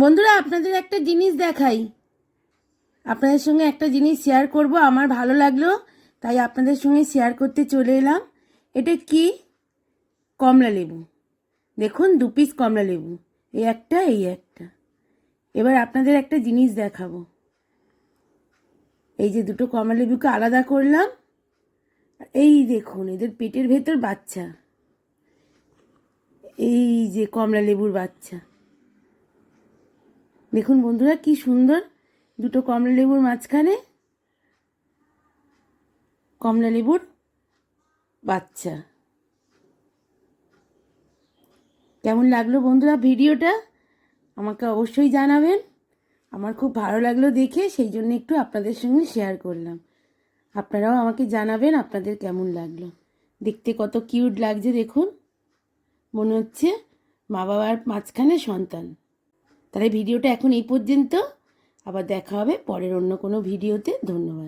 বন্ধুরা আপনাদের একটা জিনিস দেখাই, আপনাদের সঙ্গে একটা জিনিস শেয়ার করব, আমার ভালো লাগলো তাই আপনাদের সঙ্গে শেয়ার করতে চলে এলাম। এটা কি? কমলা লেবু। দেখুন 2 পিস কমলা লেবু, এই একটা এই একটা। এবার আপনাদের একটা জিনিস দেখাবো। এই যে দুটো কমলা লেবুকে আলাদা করলাম, এই দেখুন এদের পেটের ভেতর বাচ্চা, এই যে কমলা লেবুর বাচ্চা। দেখুন বন্ধুরা কি সুন্দর, দুটো কমলা লেবুর মাঝখানে কমলা লেবুর বাচ্চা। কেমন লাগলো বন্ধুরা ভিডিওটা আমাকে অবশ্যই জানাবেন। আমার খুব ভালো লাগলো দেখে, সেই জন্য একটু আপনাদের সঙ্গে শেয়ার করলাম। আপনারাও আমাকে জানাবেন আপনাদের কেমন লাগলো। দেখতে কত কিউট লাগছে দেখুন, মনে হচ্ছে মা বাবার মাঝখানে সন্তান। তাহলে ভিডিওটা এখন এই পর্যন্ত, আবার দেখা হবে পরের অন্য কোনো ভিডিওতে। ধন্যবাদ।